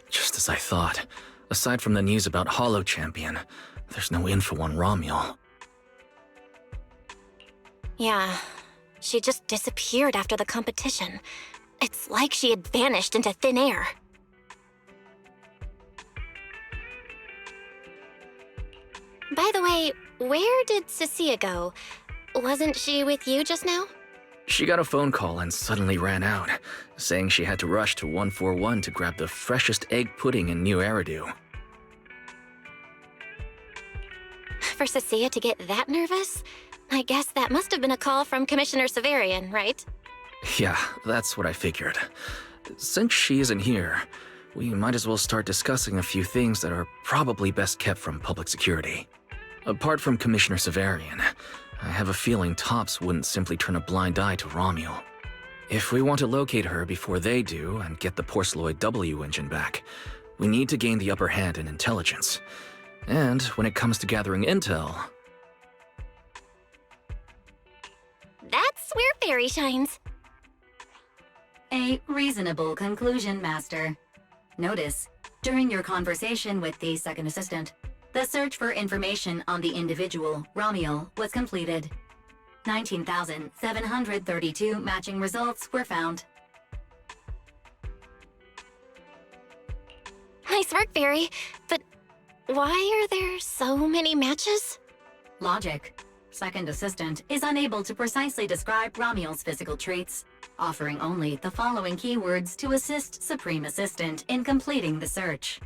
Just as I thought. Aside from the news about Hollow Champion, there's no info on Romuald. Yeah, she just disappeared after the competition. It's like she had vanished into thin air. By the way, where did Cecilia go? Wasn't she with you just now? She got a phone call and suddenly ran out, saying she had to rush to 141 to grab the freshest egg pudding in New Eridu. For Cecilia to get that nervous? I guess that must have been a call from Commissioner Severian, right? Yeah, that's what I figured. Since she isn't here, we might as well start discussing a few things that are probably best kept from public security. Apart from Commissioner Severian, I have a feeling Tops wouldn't simply turn a blind eye to Romuald. If we want to locate her before they do and get the Porceloid W engine back, we need to gain the upper hand in intelligence. And when it comes to gathering intel... That's where Fairy shines. A reasonable conclusion, Master. Notice, during your conversation with the second assistant, the search for information on the individual, Romuald, was completed. 19,732 matching results were found. Nice work, Fairy. But why are there so many matches? Logic. Second assistant is unable to precisely describe Romuald's physical traits, offering only the following keywords to assist Supreme Assistant in completing the search.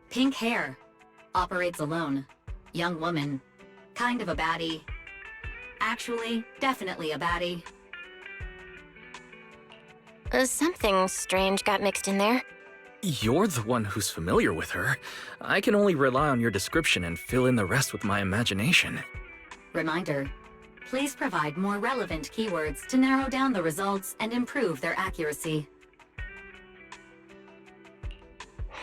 Pink hair. Operates alone. Young woman. Kind of a baddie. Actually, definitely a baddie. Something strange got mixed in there. You're the one who's familiar with her. I can only rely on your description and fill in the rest with my imagination. Reminder. Please provide more relevant keywords to narrow down the results and improve their accuracy.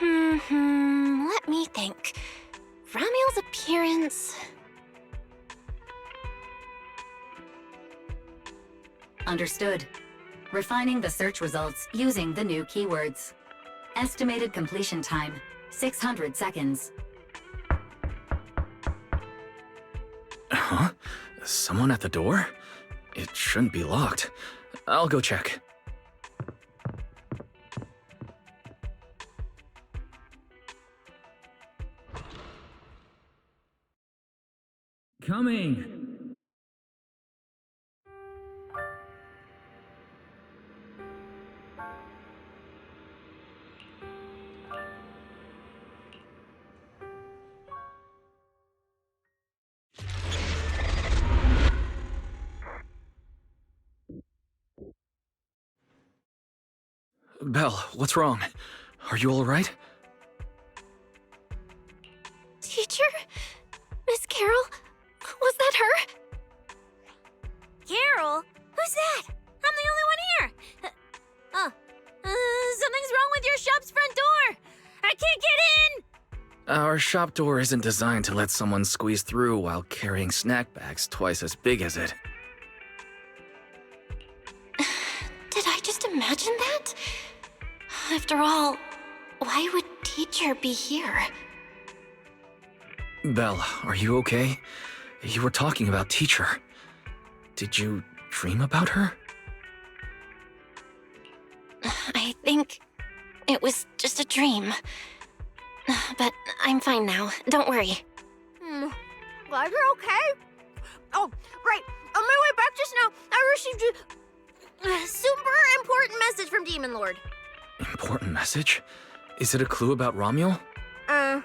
Let me think. Romuald's appearance... Understood. Refining the search results using the new keywords. Estimated completion time, 600 seconds. Huh? Someone at the door? It shouldn't be locked. I'll go check. Coming! Belle, what's wrong? Are you all right? Teacher? Miss Carol? Was that her? Carol? Who's that? I'm the only one here. Something's wrong with your shop's front door. I can't get in. Our shop door isn't designed to let someone squeeze through while carrying snack bags twice as big as it. Did I just imagine that? After all, why would teacher be here? Belle, are you okay? You were talking about teacher. Did you dream about her? I think it was just a dream. But I'm fine now. Don't worry. Glad you're okay. Oh, right. On my way back just now, I received a super important message from Demon Lord. Important message? Is it a clue about Romuald? Fine.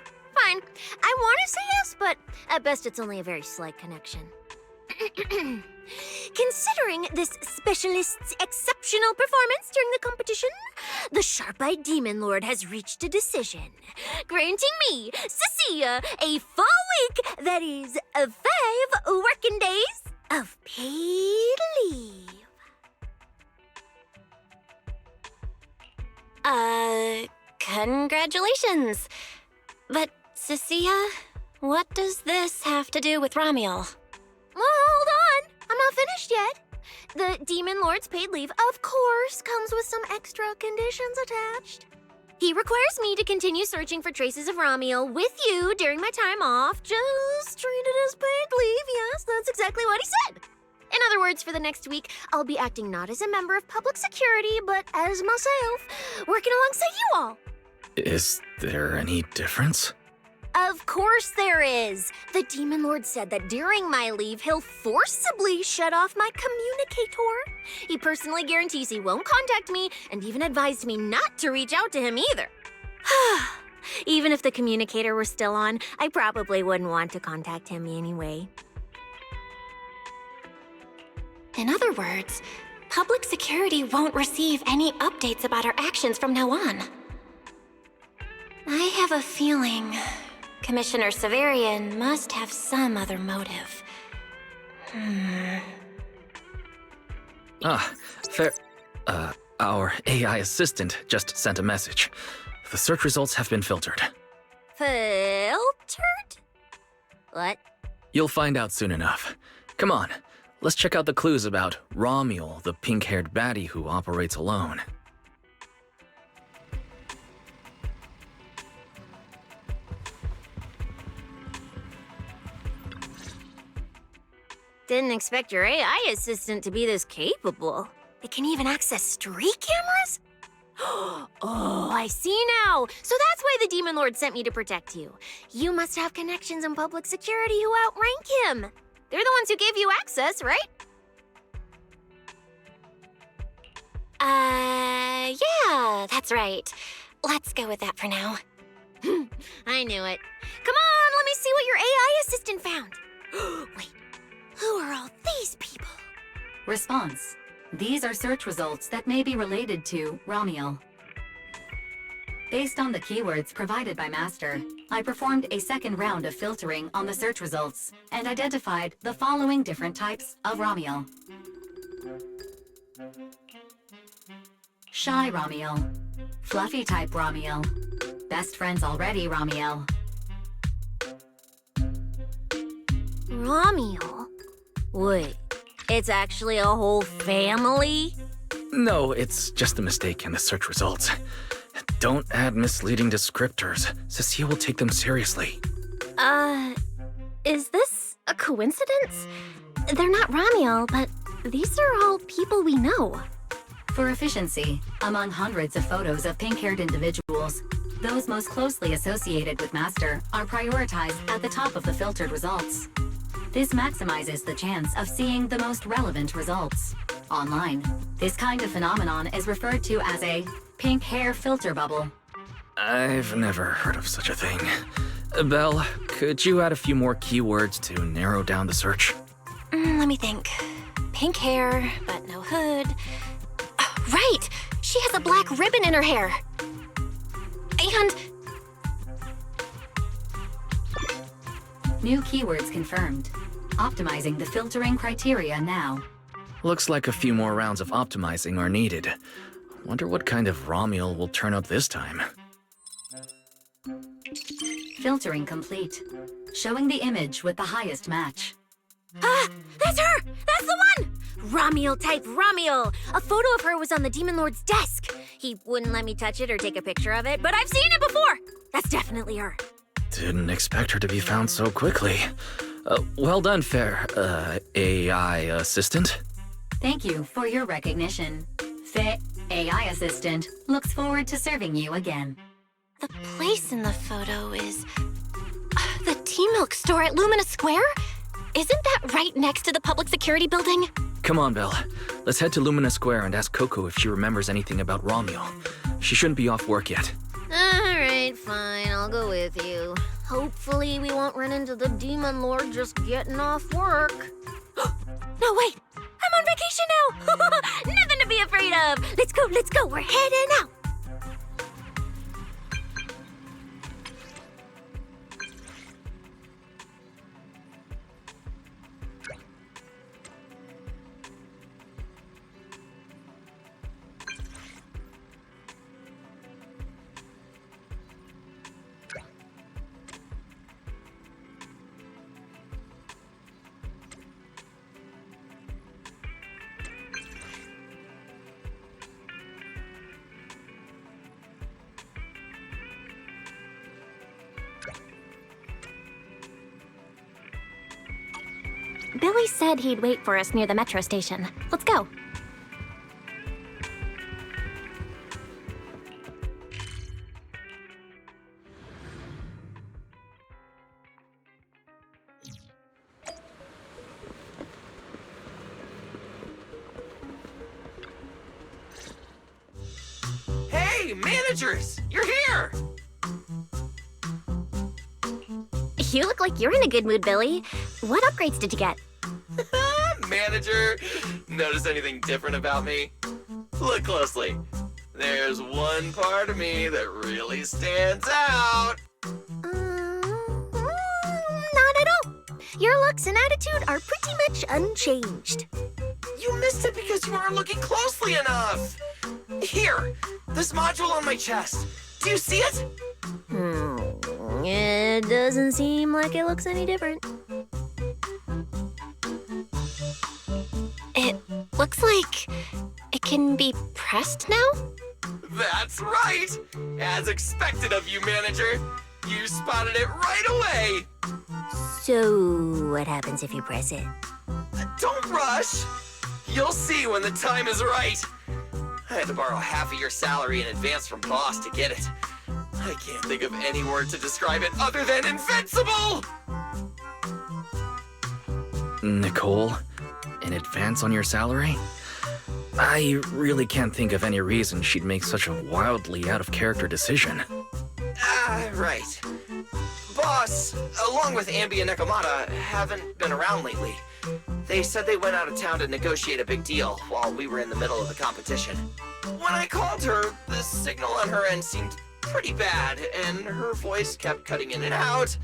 I want to say yes, but at best it's only a very slight connection. Considering this specialist's exceptional performance during the competition, the sharp-eyed Demon Lord has reached a decision, granting me, Cecilia, a full week, that is, 5 working days of paid leave. Congratulations. But, Cecilia, what does this have to do with Romuald? Well, hold on. I'm not finished yet. The Demon Lord's paid leave, of course, comes with some extra conditions attached. He requires me to continue searching for traces of Ramiel with you during my time off. Just treat it as paid leave. Yes, that's exactly what he said. In other words, for the next week, I'll be acting not as a member of public security, but as myself, working alongside you all. Is there any difference? Of course there is. The Demon Lord said that during my leave, he'll forcibly shut off my communicator. He personally guarantees he won't contact me and even advised me not to reach out to him either. Even if the communicator were still on, I probably wouldn't want to contact him anyway. In other words, public security won't receive any updates about our actions from now on. I have a feeling Commissioner Severian must have some other motive. Fair. Our AI assistant just sent a message. The search results have been filtered. Filtered? What? You'll find out soon enough. Come on, let's check out the clues about Ramiel, the pink-haired baddie who operates alone. Didn't expect your AI assistant to be this capable. It can even access street cameras? Oh, I see now. So that's why the Demon Lord sent me to protect you. You must have connections in public security who outrank him. They're the ones who gave you access, right? Yeah, that's right. Let's go with that for now. I knew it. Come on, let me see what your AI assistant found. Wait, who are all these people? Response. These are search results that may be related to Ramiel. Based on the keywords provided by Master, I performed a second round of filtering on the search results and identified the following different types of Ramiel. Shy Ramiel, Fluffy type Ramiel, Best Friends Already Ramiel. Ramiel? Wait, it's actually a whole family? No, it's just a mistake in the search results. Don't add misleading descriptors. Cecile will take them seriously. Is this a coincidence? They're not Ramiel, but these are all people we know. For efficiency, among hundreds of photos of pink-haired individuals, those most closely associated with Master are prioritized at the top of the filtered results. This maximizes the chance of seeing the most relevant results. Online, this kind of phenomenon is referred to as a pink hair filter bubble. I've never heard of such a thing. Belle, could you add a few more keywords to narrow down the search? Let me think. Pink hair, but no hood. Oh, right! She has a black ribbon in her hair. And New keywords confirmed. Optimizing the filtering criteria now. Looks like a few more rounds of optimizing are needed. Wonder what kind of Ramiel will turn up this time. Filtering complete. Showing the image with the highest match. That's her! That's the one! Ramiel type Ramiel! A photo of her was on the Demon Lord's desk. He wouldn't let me touch it or take a picture of it, but I've seen it before! That's definitely her. Didn't expect her to be found so quickly. Well done, fair, AI assistant. Thank you for your recognition. Fit AI Assistant looks forward to serving you again. the place in the photo is... the T-Milk store at Lumina Square? Isn't that right next to the public security building? Come on, Belle. Let's head to Lumina Square and ask Coco if she remembers anything about Ramiel. She shouldn't be off work yet. Alright, fine, I'll go with you. Hopefully we won't run into the Demon Lord just getting off work. No, wait! I'm on vacation now! Nothing to be afraid of! Let's go, we're heading out! Billy said he'd wait for us near the metro station. Let's go. Hey, managers! You're here! You look like you're in a good mood, Billy. What upgrades did you get? Manager, notice anything different about me? Look closely. There's one part of me that really stands out. Not at all. Your looks and attitude are pretty much unchanged. You missed it because you weren't looking closely enough. Here, this module on my chest. Do you see it? It doesn't seem like it looks any different. It looks like it can be pressed now? That's right! As expected of you, manager. You spotted it right away. So, what happens if you press it? Don't rush. You'll see when the time is right. I had to borrow half of your salary in advance from boss to get it. I can't think of any word to describe it other than invincible! Nicole, in advance on your salary? I really can't think of any reason she'd make such a wildly out-of-character decision. Right. Boss, along with Ambi and Nekomata, haven't been around lately. They said they went out of town to negotiate a big deal while we were in the middle of the competition. When I called her, the signal on her end seemed pretty bad, and her voice kept cutting in and out.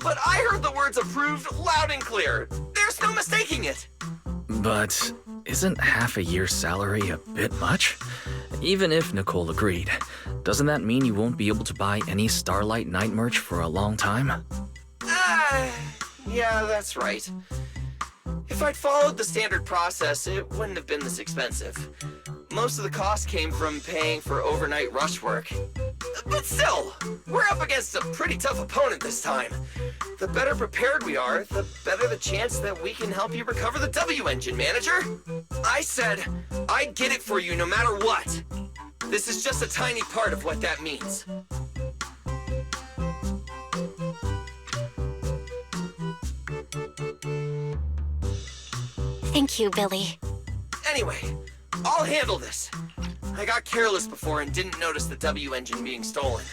But I heard the words approved loud and clear. There's no mistaking it. But isn't half a year's salary a bit much? Even if Nicole agreed, doesn't that mean you won't be able to buy any Starlight Night merch for a long time? Yeah, that's right. If I'd followed the standard process, it wouldn't have been this expensive. Most of the cost came from paying for overnight rush work. But still, we're up against a pretty tough opponent this time. The better prepared we are, the better the chance that we can help you recover the W engine, manager. I said I'd get it for you no matter what. This is just a tiny part of what that means. Thank you, Billy. Anyway, I'll handle this. I got careless before and didn't notice the W engine being stolen.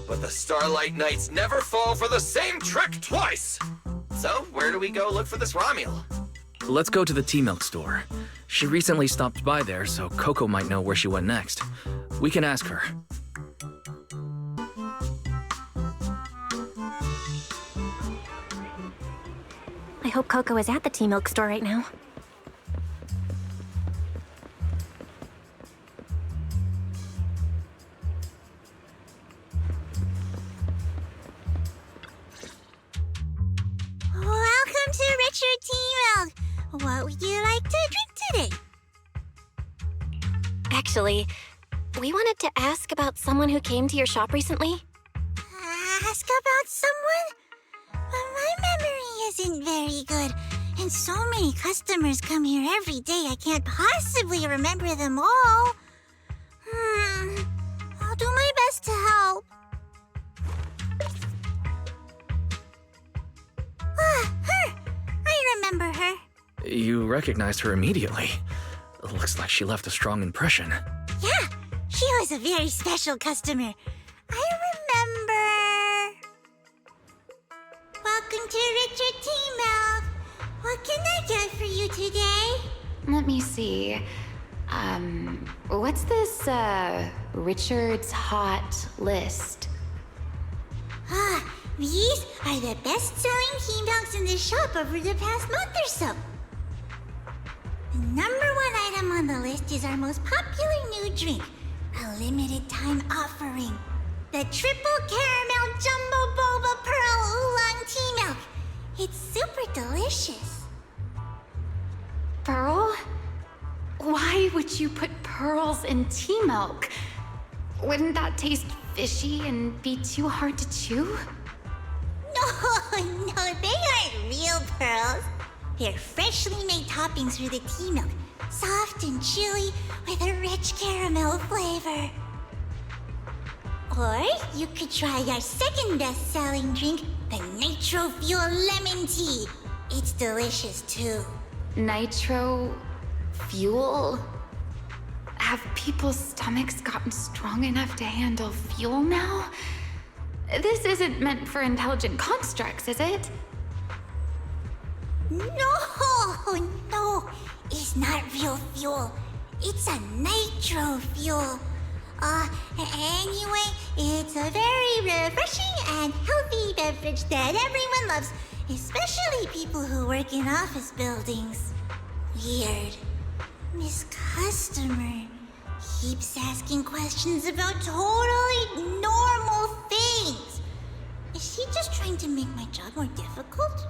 But the Starlight Knights never fall for the same trick twice! So, where do we go look for this Romule? Let's go to the T-Milk store. She recently stopped by there, so Coco might know where she went next. We can ask her. I hope Coco is at the T-Milk store right now. Welcome to Richard T-Milk. What would you like to drink today? Actually, we wanted to ask about someone who came to your shop recently. Ask about someone? My memory isn't very good, and so many customers come here every day I can't possibly remember them all. I'll do my best to help. Her! I remember her. You recognized her immediately. Looks like she left a strong impression. Yeah, she was a very special customer. I remember. Welcome to Richard T-Milk. What can I get for you today? Let me see. What's this, Richard's Hot List? These are the best-selling T-Milks in the shop over the past month or so. The number one item on the list is our most popular new drink, a limited-time offering. The Triple Caramel Jumbo Boba Pearl Oolong T-Milk. It's super delicious. Pearl? Why would you put pearls in tea milk? Wouldn't that taste fishy and be too hard to chew? No, they aren't real pearls. They're freshly made toppings for the tea milk, soft and chewy with a rich caramel flavor. Or you could try our second best-selling drink, the Nitro Fuel Lemon Tea. It's delicious too. Nitro fuel? Have people's stomachs gotten strong enough to handle fuel now? This isn't meant for intelligent constructs, is it? No, it's not real fuel. It's a nitro fuel. Anyway, it's a very refreshing and healthy beverage that everyone loves, especially people who work in office buildings. Weird. Miss Customer keeps asking questions about totally normal things. Is she just trying to make my job more difficult?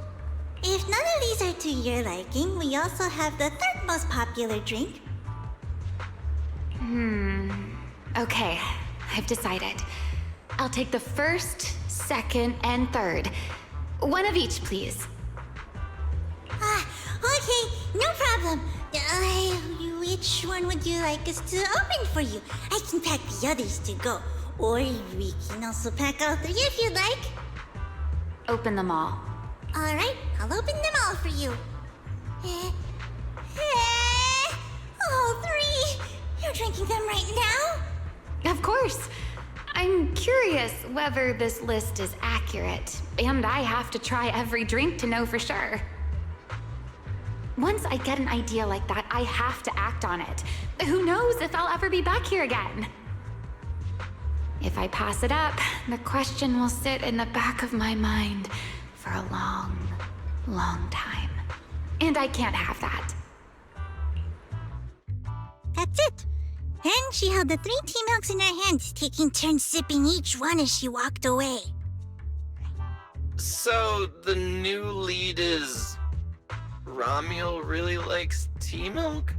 If none of these are to your liking, we also have the third most popular drink. Okay, I've decided. I'll take the first, second, and third. One of each, please. Okay, no problem. Which one would you like us to open for you? I can pack the others to go. Or we can also pack all three if you'd like. Open them all. Alright, I'll open them all for you. All three! You're drinking them right now? Of course. I'm curious whether this list is accurate, and I have to try every drink to know for sure. Once I get an idea like that, I have to act on it. Who knows if I'll ever be back here again? If I pass it up, the question will sit in the back of my mind for a long, long time. And I can't have that. That's it. Then she held the 3 tea milks in her hands, taking turns sipping each one as she walked away. So, the new lead is... Romuel really likes tea milk?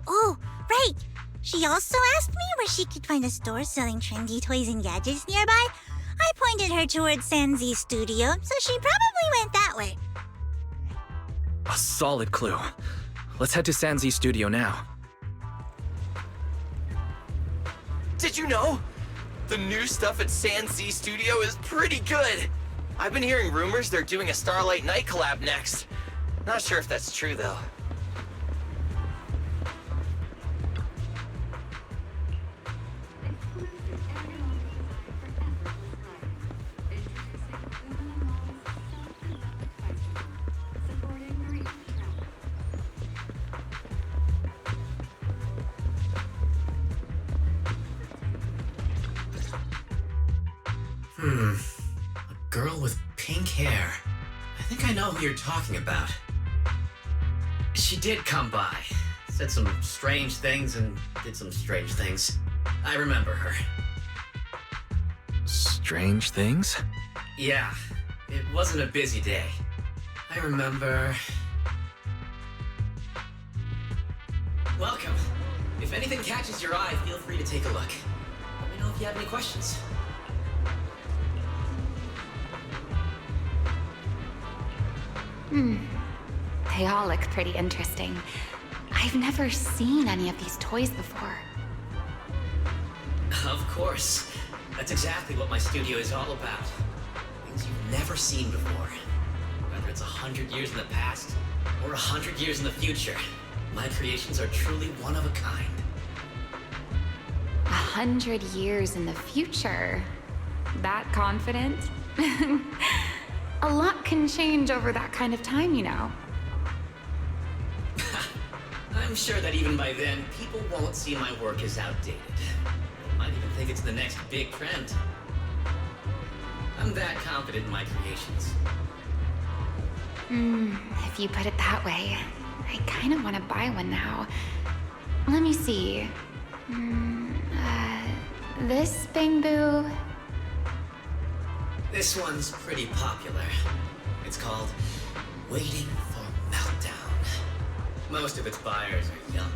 Oh, right. She also asked me where she could find a store selling trendy toys and gadgets nearby. I pointed her towards ZZZ Studio, so she probably went that way. A solid clue. Let's head to ZZZ Studio now. Did you know? The new stuff at ZZZ Studio is pretty good. I've been hearing rumors they're doing a Starlight Night collab next. Not sure if that's true, though. A girl with pink hair. I think I know who you're talking about. She did come by, said some strange things and did some strange things. I remember her. Strange things? Yeah, it wasn't a busy day. I remember... Welcome. If anything catches your eye, feel free to take a look. Let me know if you have any questions. They all look pretty interesting. I've never seen any of these toys before. Of course. That's exactly what my studio is all about. Things you've never seen before. Whether it's 100 years in the past or 100 years in the future, my creations are truly one of a kind. 100 years in the future? That confident? A lot can change over that kind of time, you know. I'm sure that even by then, people won't see my work as outdated. Might even think it's the next big trend. I'm that confident in my creations. If you put it that way, I kind of want to buy one now. Let me see. This Bangbu. This one's pretty popular. It's called Waiting for Meltdown. Most of its buyers are young,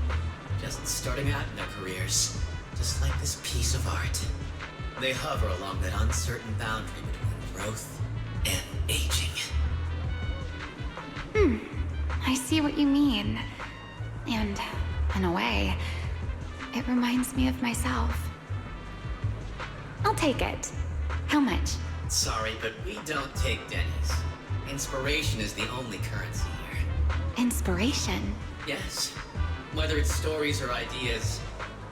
just starting out in their careers, just like this piece of art. They hover along that uncertain boundary between growth and aging. I see what you mean. And, in a way, it reminds me of myself. I'll take it. How much? Sorry, but we don't take Denny's. Inspiration is the only currency here. Inspiration? Yes. Whether it's stories or ideas,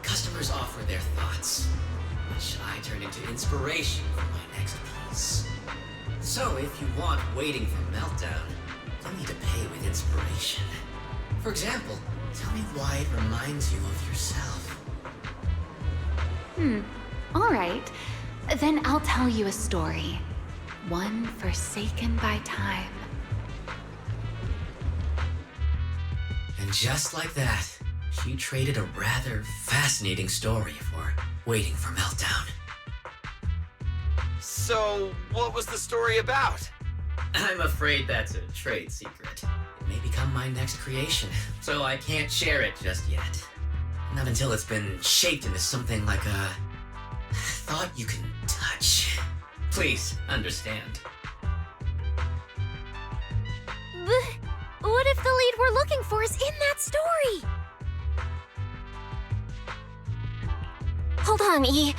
customers offer their thoughts, which I turn into inspiration for my next piece. So if you want Waiting for Meltdown, you'll need to pay with inspiration. For example, tell me why it reminds you of yourself. All right. Then I'll tell you a story. One forsaken by time. And just like that, she traded a rather fascinating story for Waiting for Meltdown. So, what was the story about? I'm afraid that's a trade secret. It may become my next creation, so I can't share it just yet. Not until it's been shaped into something like a thought you can touch. Please, understand. What if the lead we're looking for is in that story? Hold on, E.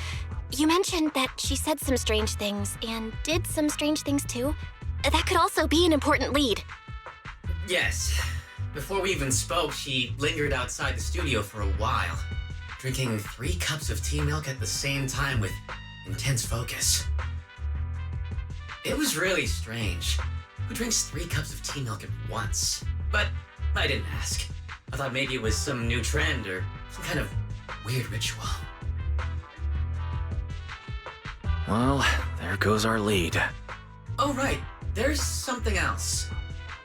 You mentioned that she said some strange things and did some strange things too. That could also be an important lead. Yes. Before we even spoke, she lingered outside the studio for a while, drinking 3 cups of tea milk at the same time with intense focus. It was really strange. Who drinks 3 cups of tea milk at once? But I didn't ask. I thought maybe it was some new trend or some kind of weird ritual. Well, there goes our lead. Oh, right. There's something else.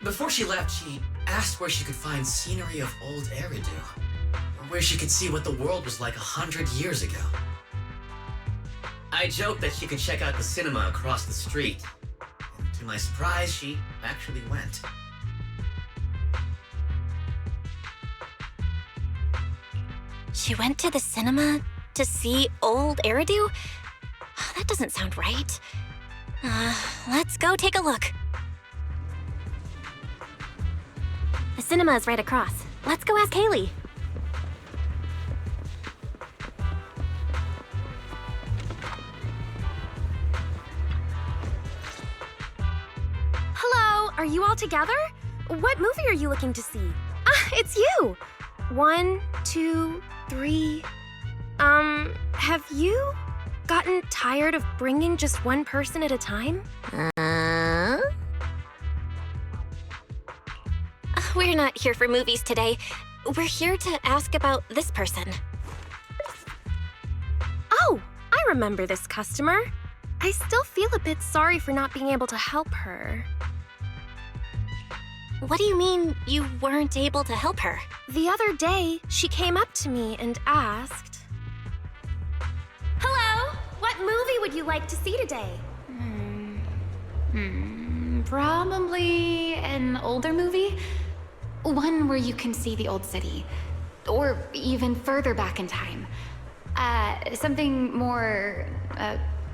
Before she left, she asked where she could find scenery of old Eridu, or where she could see what the world was like 100 years ago. I joked that she could check out the cinema across the street, and to my surprise, she actually went. She went to the cinema to see old Eridu? That doesn't sound right. Let's go take a look. The cinema is right across. Let's go ask Haley. Hello, are you all together? What movie are you looking to see? It's you! 1, 2, 3. Have you gotten tired of bringing just one person at a time? We're not here for movies today. We're here to ask about this person. Oh, I remember this customer. I still feel a bit sorry for not being able to help her. What do you mean you weren't able to help her? The other day, she came up to me and asked, "Hello, what movie would you like to see today?" Probably an older movie. One where you can see the old city. Or even further back in time. Something more,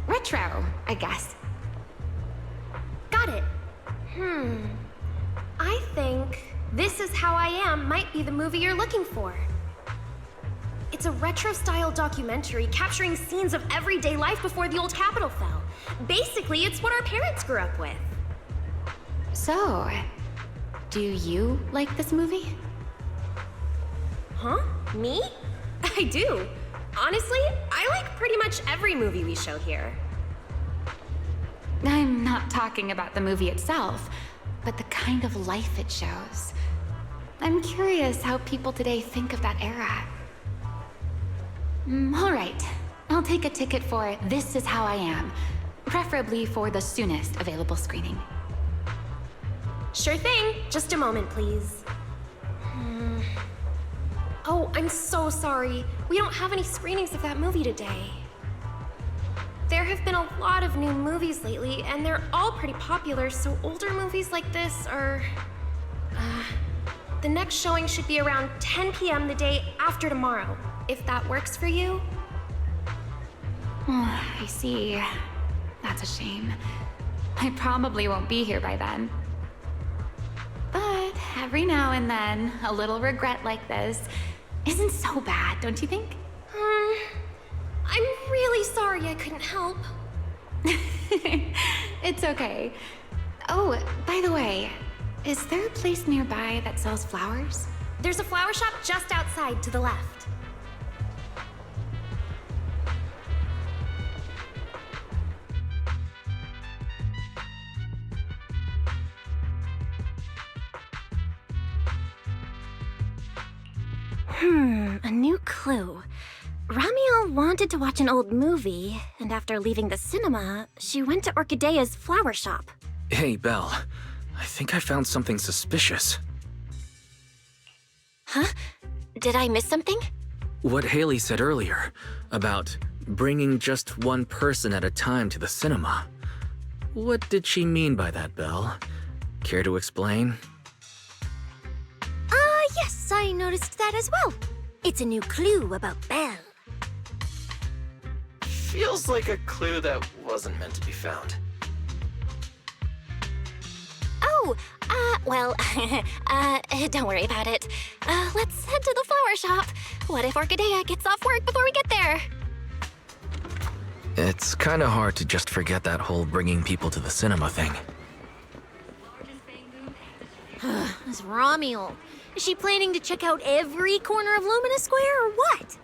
retro, I guess. Got it. I think This Is How I Am might be the movie you're looking for. It's a retro-style documentary capturing scenes of everyday life before the old capital fell. Basically, it's what our parents grew up with. So, do you like this movie? Huh? Me? I do. Honestly, I like pretty much every movie we show here. I'm not talking about the movie itself, but the kind of life it shows. I'm curious how people today think of that era. All right. I'll take a ticket for This Is How I Am, preferably for the soonest available screening. Sure thing. Just a moment, please. Oh, I'm so sorry. We don't have any screenings of that movie today. There have been a lot of new movies lately, and they're all pretty popular, so older movies like this are... the next showing should be around 10 p.m. the day after tomorrow, if that works for you. I see. That's a shame. I probably won't be here by then. But Every now and then, a little regret like this isn't so bad, don't you think? I'm really sorry I couldn't help. It's okay. Oh, by the way, is there a place nearby that sells flowers? There's a flower shop just outside to the left. A new clue. Ramiel wanted to watch an old movie, and after leaving the cinema, she went to Orchidea's flower shop. Hey, Belle. I think I found something suspicious. Huh? Did I miss something? What Haley said earlier about bringing just one person at a time to the cinema. What did she mean by that, Belle? Care to explain? Yes, I noticed that as well. It's a new clue about Belle. Feels like a clue that wasn't meant to be found. Oh, well, don't worry about it. Let's head to the flower shop. What if Orchidea gets off work before we get there? It's kinda hard to just forget that whole bringing people to the cinema thing. This Ramiel. Is she planning to check out every corner of Lumina Square or what?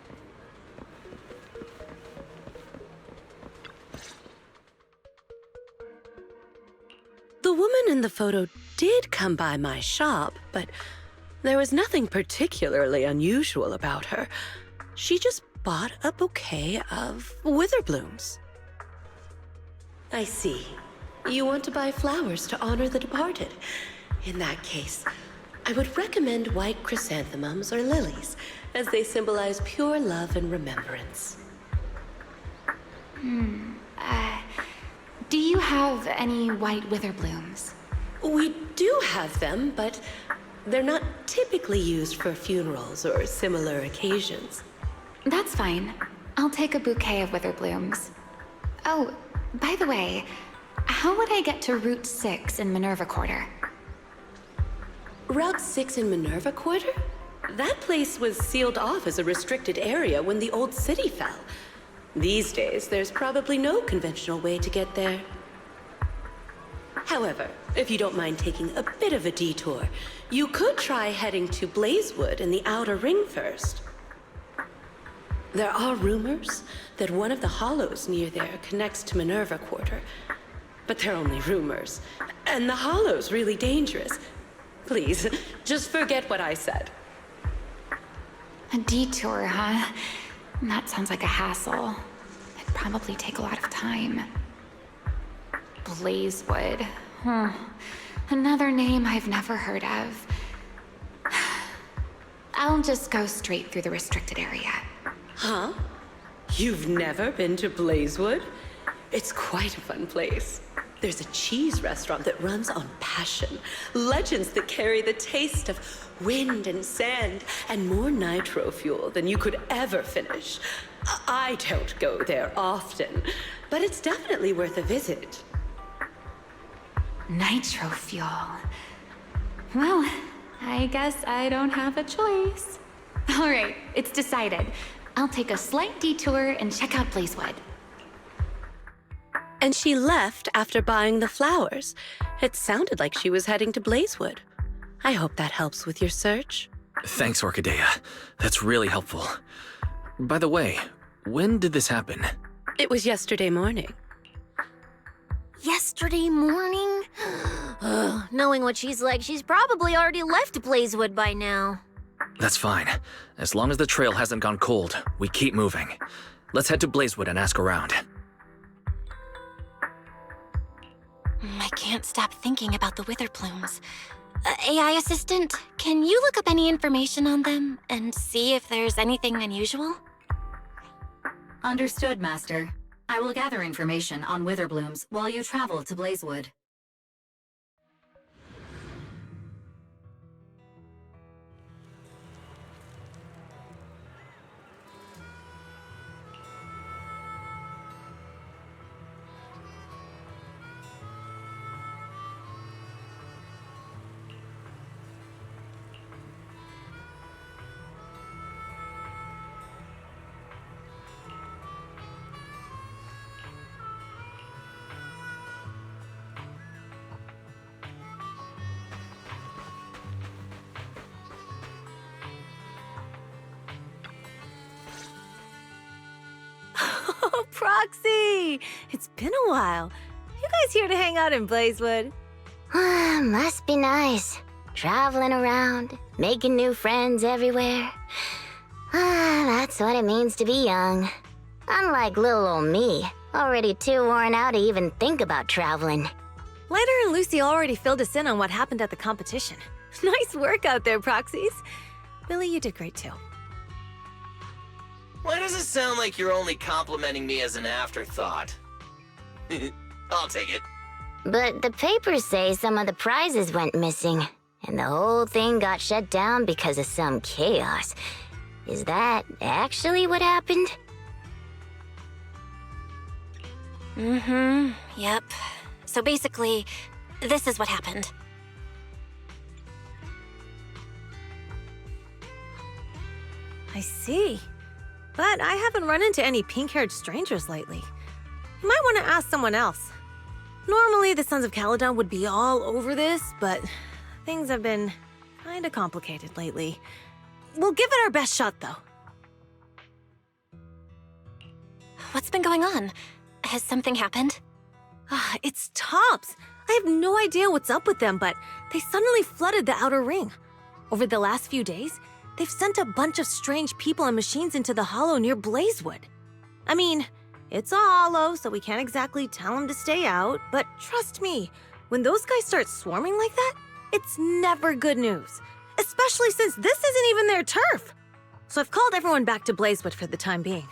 The woman in the photo did come by my shop, but there was nothing particularly unusual about her. She just bought a bouquet of witherblooms. I see. You want to buy flowers to honor the departed. In that case, I would recommend white chrysanthemums or lilies, as they symbolize pure love and remembrance. Do you have any white witherblooms? We do have them, but they're not typically used for funerals or similar occasions. That's fine. I'll take a bouquet of witherblooms. Oh, by the way, how would I get to Route 6 in Minerva Quarter? Route 6 in Minerva Quarter? That place was sealed off as a restricted area when the old city fell. These days, there's probably no conventional way to get there. However, if you don't mind taking a bit of a detour, you could try heading to Blazewood in the Outer Ring first. There are rumors that one of the hollows near there connects to Minerva Quarter, but they're only rumors, and the hollow's really dangerous. Please, just forget what I said. A detour, huh? That sounds like a hassle. It'd probably take a lot of time. Blazewood. Another name I've never heard of. I'll just go straight through the restricted area. Huh? You've never been to Blazewood? It's quite a fun place. There's a cheese restaurant that runs on passion. Legends that carry the taste of wind and sand and more nitro fuel than you could ever finish. I don't go there often, but it's definitely worth a visit. Nitro fuel. Well, I guess I don't have a choice. All right, it's decided. I'll take a slight detour and check out Blazewood. And she left after buying the flowers. It sounded like she was heading to Blazewood. I hope that helps with your search. Thanks, Orchidea. That's really helpful. By the way, when did this happen? It was yesterday morning. Yesterday morning? Knowing what she's like, she's probably already left Blazewood by now. That's fine. As long as the trail hasn't gone cold, we keep moving. Let's head to Blazewood and ask around. I can't stop thinking about the wither plumes. AI assistant, can you look up any information on them and see if there's anything unusual? Understood, Master. I will gather information on witherblooms while you travel to Blazewood. Proxy! It's been a while. You guys here to hang out in Blazewood? Must be nice. Traveling around, making new friends everywhere. That's what it means to be young. Unlike little old me, already too worn out to even think about traveling. Lighter and Lucy already filled us in on what happened at the competition. Nice work out there, Proxies. Billy, you did great too. Why does it sound like you're only complimenting me as an afterthought? I'll take it. But the papers say some of the prizes went missing, and the whole thing got shut down because of some chaos. Is that actually what happened? Yep. So basically, this is what happened. I see. But I haven't run into any pink-haired strangers lately. You might want to ask someone else. Normally, the Sons of Caledon would be all over this, but things have been kinda complicated lately. We'll give it our best shot, though. What's been going on? Has something happened? It's Tops. I have no idea what's up with them, but they suddenly flooded the outer ring. Over the last few days, they've sent a bunch of strange people and machines into the hollow near Blazewood. I mean, it's a hollow, so we can't exactly tell them to stay out, but trust me, when those guys start swarming like that, it's never good news. Especially since this isn't even their turf. So I've called everyone back to Blazewood for the time being.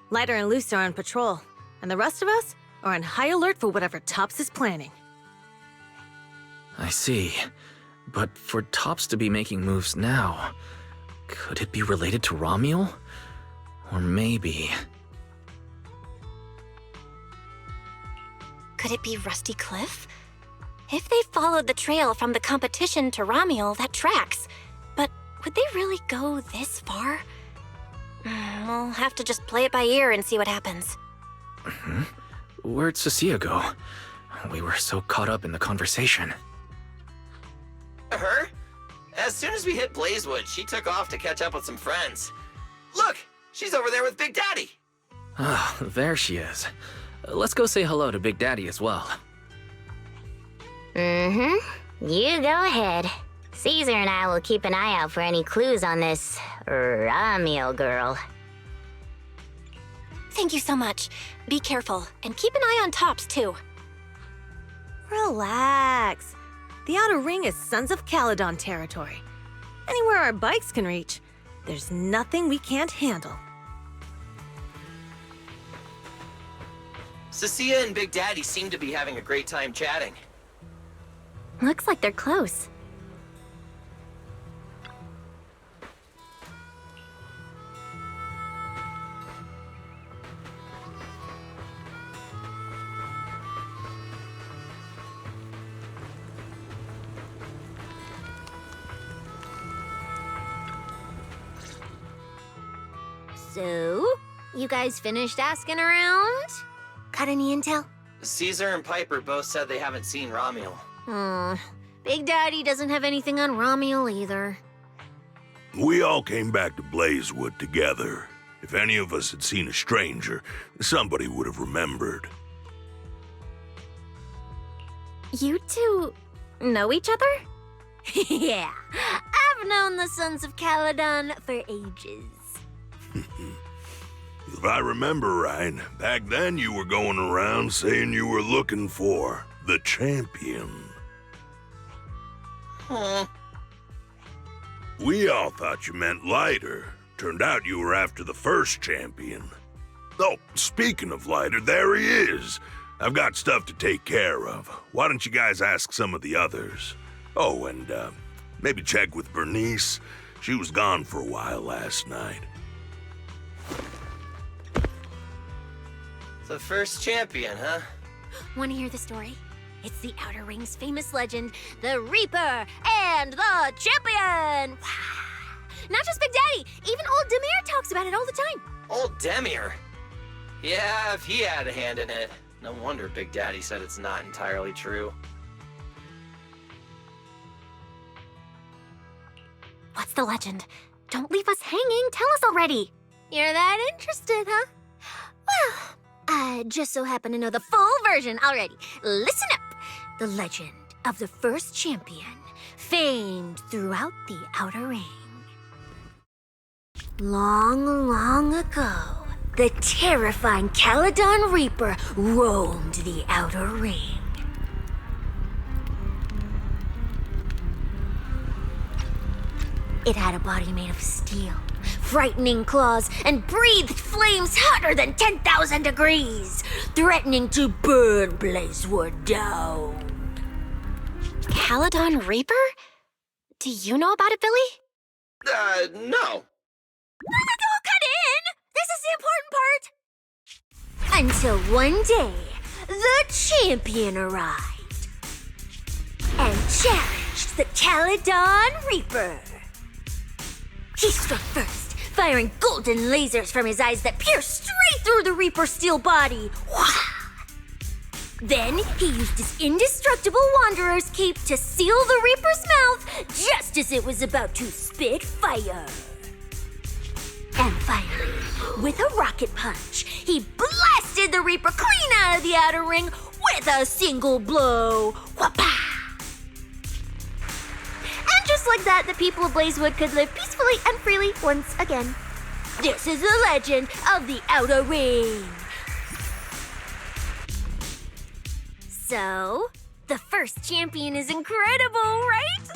Lighter and Lucy are on patrol, and the rest of us are on high alert for whatever Tops is planning. I see. But for Tops to be making moves now, could it be related to Romuel? Or maybe... Could it be Rusty Cliff? If they followed the trail from the competition to Romuel, that tracks. But would they really go this far? We'll have to just play it by ear and see what happens. Where'd Cecilia go? We were so caught up in the conversation. Her? As soon as we hit Blazewood, she took off to catch up with some friends. Look, she's over there with Big Daddy. Ah, there she is. Let's go say hello to Big Daddy as well. You go ahead. Caesar and I will keep an eye out for any clues on this Romuel girl. Thank you so much. Be careful, and keep an eye on Tops, too. Relax. The outer ring is Sons of Caledon territory. Anywhere our bikes can reach, there's nothing we can't handle. Cecilia and Big Daddy seem to be having a great time chatting. Looks like they're close. So, you guys finished asking around? Got any intel? Caesar and Piper both said they haven't seen Romuel. Big Daddy doesn't have anything on Romuel either. We all came back to Blazewood together. If any of us had seen a stranger, somebody would have remembered. You two know each other? Yeah, I've known the Sons of Caledon for ages. If I remember right, back then you were going around saying you were looking for the champion. We all thought you meant Lighter. Turned out you were after the first champion. Oh, speaking of Lighter, there he is. I've got stuff to take care of. Why don't you guys ask some of the others? Oh, and maybe check with Bernice. She was gone for a while last night. The first champion, huh? Want to hear the story? It's the Outer Ring's famous legend, the Reaper and the Champion! Not just Big Daddy, even old Demir talks about it all the time. Old Demir? Yeah, if he had a hand in it. No wonder Big Daddy said it's not entirely true. What's the legend? Don't leave us hanging. Tell us already. You're that interested, huh? Well, I just so happen to know the full version already. Listen up. The legend of the first champion, famed throughout the Outer Ring. Long, long ago, the terrifying Caledon Reaper roamed the Outer Ring. It had a body made of steel, frightening claws, and breathed flames hotter than 10,000 degrees, threatening to burn Blazewood down. Caledon Reaper? Do you know about it, Billy? No. Don't cut in! This is the important part! Until one day, the champion arrived and challenged the Caledon Reaper. He struck first, firing golden lasers from his eyes that pierced straight through the Reaper's steel body. Then he used his indestructible Wanderer's cape to seal the Reaper's mouth just as it was about to spit fire. And finally, with a rocket punch, he blasted the Reaper clean out of the Outer Ring with a single blow. Whapa! And just like that, the people of Blazewood could live peacefully and freely once again. This is the legend of the Outer Ring. So, the first champion is incredible, right?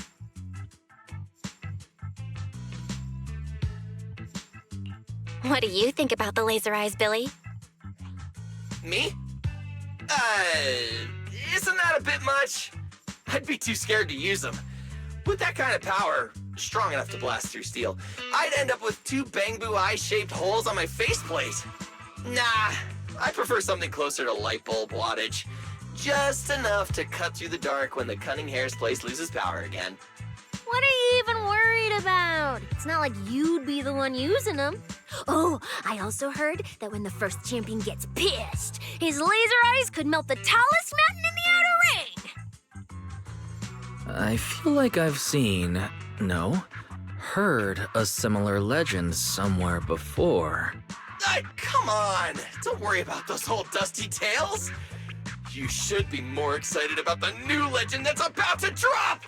What do you think about the laser eyes, Billy? Me? Isn't that a bit much? I'd be too scared to use them. With that kind of power, strong enough to blast through steel, I'd end up with 2 Bangbu eye-shaped holes on my faceplate. Nah, I prefer something closer to light bulb wattage. Just enough to cut through the dark when the cunning hair's place loses power again. What are you even worried about? It's not like you'd be the one using them. Oh, I also heard that when the first champion gets pissed, his laser eyes could melt the tallest mountain in the Outer Ring. I feel like I've seen, no, heard a similar legend somewhere before. Come on! Don't worry about those old dusty tales! You should be more excited about the new legend that's about to drop!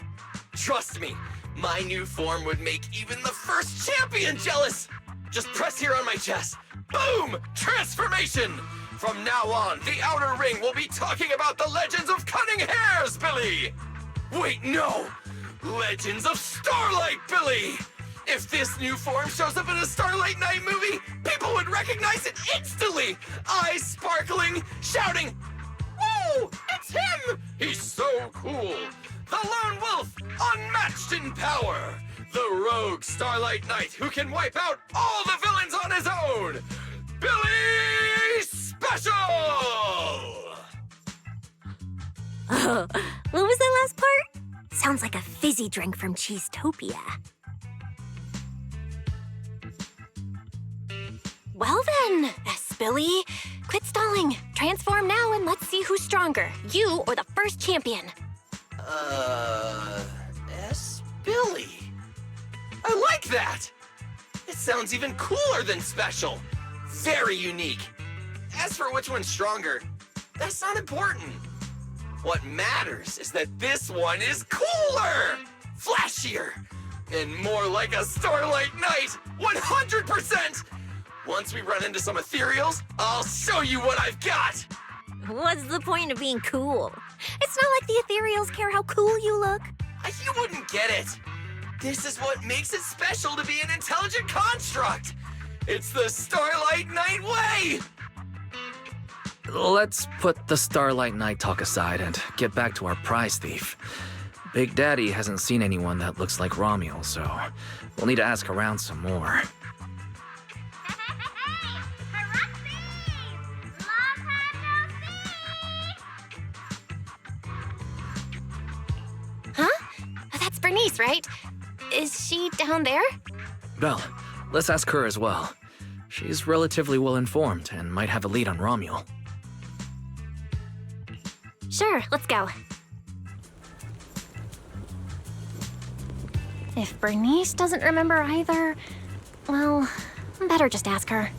Trust me, my new form would make even the first champion jealous! Just press here on my chest. Boom! Transformation! From now on, the Outer Ring will be talking about the legends of cunning hairs, Billy! Wait, no! Legends of Starlight, Billy! If this new form shows up in a Starlight Night movie, people would recognize it instantly! Eyes sparkling, shouting, "Whoa! It's him! He's so cool! The Lone Wolf, unmatched in power! The rogue Starlight Knight who can wipe out all the villains on his own! Billy Special!" Oh, what was that last part? Sounds like a fizzy drink from Cheesetopia. Well then, Billy, quit stalling. Transform now and let's see who's stronger, you or the first champion. Billy. I like that! It sounds even cooler than special. Very unique. As for which one's stronger, that's not important. What matters is that this one is cooler, flashier, and more like a Starlight Knight, 100%! Once we run into some ethereals, I'll show you what I've got! What's the point of being cool? It's not like the ethereals care how cool you look. You wouldn't get it. This is what makes it special to be an intelligent construct. It's the Starlight Knight way! Let's put the Starlight Night talk aside and get back to our prize thief. Big Daddy hasn't seen anyone that looks like Romuald, so we'll need to ask around some more. That's Bernice, right? Is she down there? Well, let's ask her as well. She's relatively well-informed and might have a lead on Romuald. Sure, let's go. If Bernice doesn't remember either, well, better just ask her.